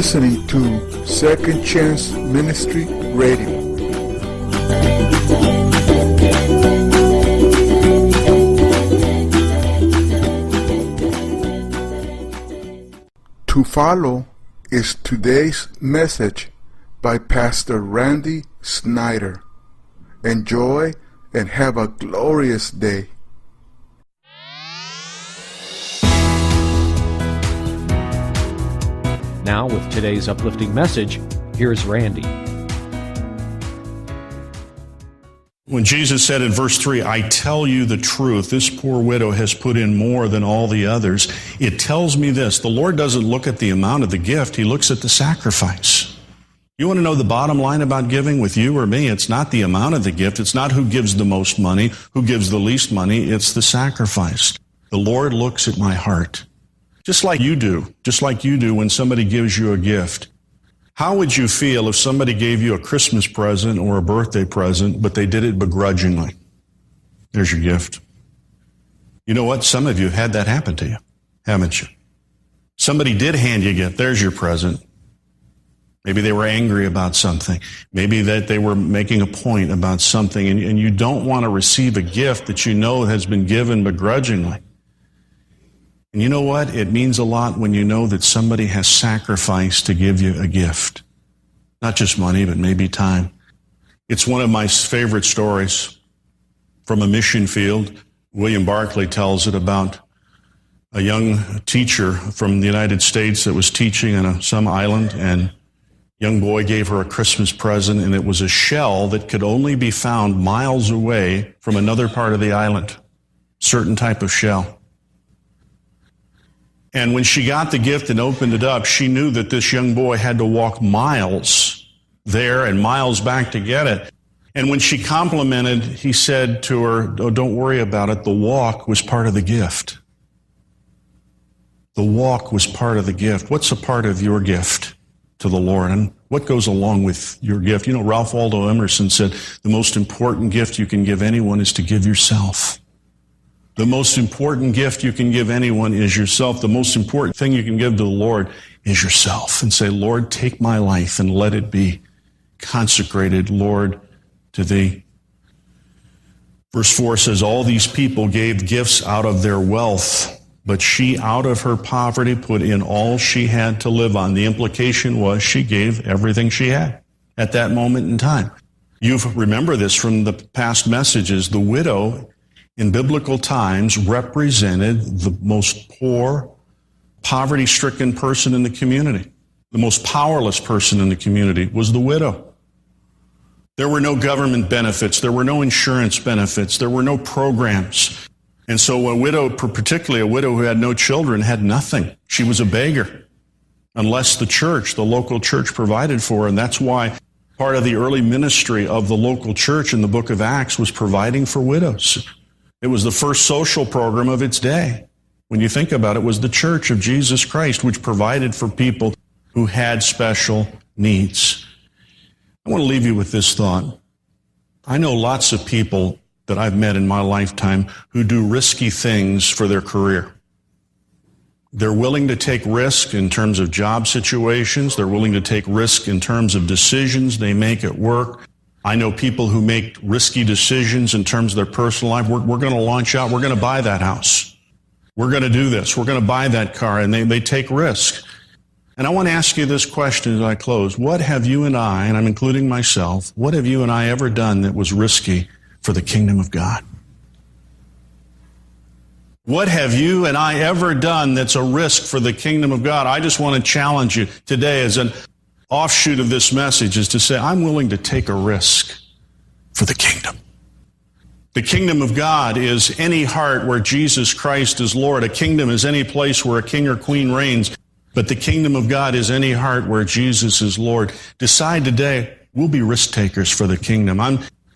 listening to Second Chance Ministry Radio. To follow is today's message by Pastor Randy Snyder. Enjoy and have a glorious day. Now, with today's uplifting message, here's Randy. When Jesus said in verse 3, I tell you the truth, this poor widow has put in more than all the others, it tells me this: the Lord doesn't look at the amount of the gift, He looks at the sacrifice. You want to know the bottom line about giving with you or me? It's not the amount of the gift, it's not who gives the most money, who gives the least money, it's the sacrifice. The Lord looks at my heart. Just like you do when somebody gives you a gift. How would you feel if somebody gave you a Christmas present or a birthday present, but they did it begrudgingly? There's your gift. You know what? Some of you have had that happen to you, haven't you? Somebody did hand you a gift. There's your present. Maybe they were angry about something. Maybe that they were making a point about something, and you don't want to receive a gift that you know has been given begrudgingly. And you know what? It means a lot when you know that somebody has sacrificed to give you a gift. Not just money, but maybe time. It's one of my favorite stories from a mission field. William Barclay tells it about a young teacher from the United States that was teaching on some island, and a young boy gave her a Christmas present, and it was a shell that could only be found miles away from another part of the island. Certain type of shell. And when she got the gift and opened it up, she knew that this young boy had to walk miles there and miles back to get it. And when she complimented, he said to her, "Oh, don't worry about it. The walk was part of the gift." The walk was part of the gift. What's a part of your gift to the Lord? And what goes along with your gift? You know, Ralph Waldo Emerson said, the most important gift you can give anyone is to give yourself. The most important gift you can give anyone is yourself. The most important thing you can give to the Lord is yourself. And say, Lord, take my life and let it be consecrated, Lord, to Thee. Verse 4 says, all these people gave gifts out of their wealth, but she out of her poverty put in all she had to live on. The implication was she gave everything she had at that moment in time. You remember this from the past messages. The widow in biblical times represented the most poor, poverty-stricken person in the community. The most powerless person in the community was the widow. There were no government benefits. There were no insurance benefits. There were no programs. And so a widow, particularly a widow who had no children, had nothing. She was a beggar, unless the church, the local church, provided for her. And that's why part of the early ministry of the local church in the book of Acts was providing for widows. It was the first social program of its day. When you think about it, it was the Church of Jesus Christ, which provided for people who had special needs. I want to leave you with this thought. I know lots of people that I've met in my lifetime who do risky things for their career. They're willing to take risk in terms of job situations. They're willing to take risk in terms of decisions they make at work. I know people who make risky decisions in terms of their personal life. We're going to launch out. We're going to buy that house. We're going to do this. We're going to buy that car. And they take risks. And I want to ask you this question as I close. What have you and I, and I'm including myself, what have you and I ever done that was risky for the kingdom of God? What have you and I ever done that's a risk for the kingdom of God? I just want to challenge you today as an offshoot of this message is to say, I'm willing to take a risk for the kingdom. The kingdom of God is any heart where Jesus Christ is Lord. A kingdom is any place where a king or queen reigns. But the kingdom of God is any heart where Jesus is Lord. Decide today, we'll be risk takers for the kingdom.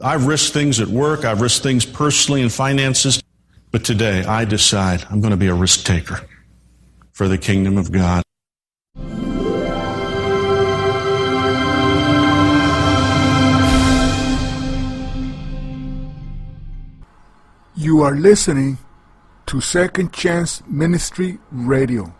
I've risked things at work. I've risked things personally in finances. But today, I decide I'm going to be a risk taker for the kingdom of God. You are listening to Second Chance Ministry Radio.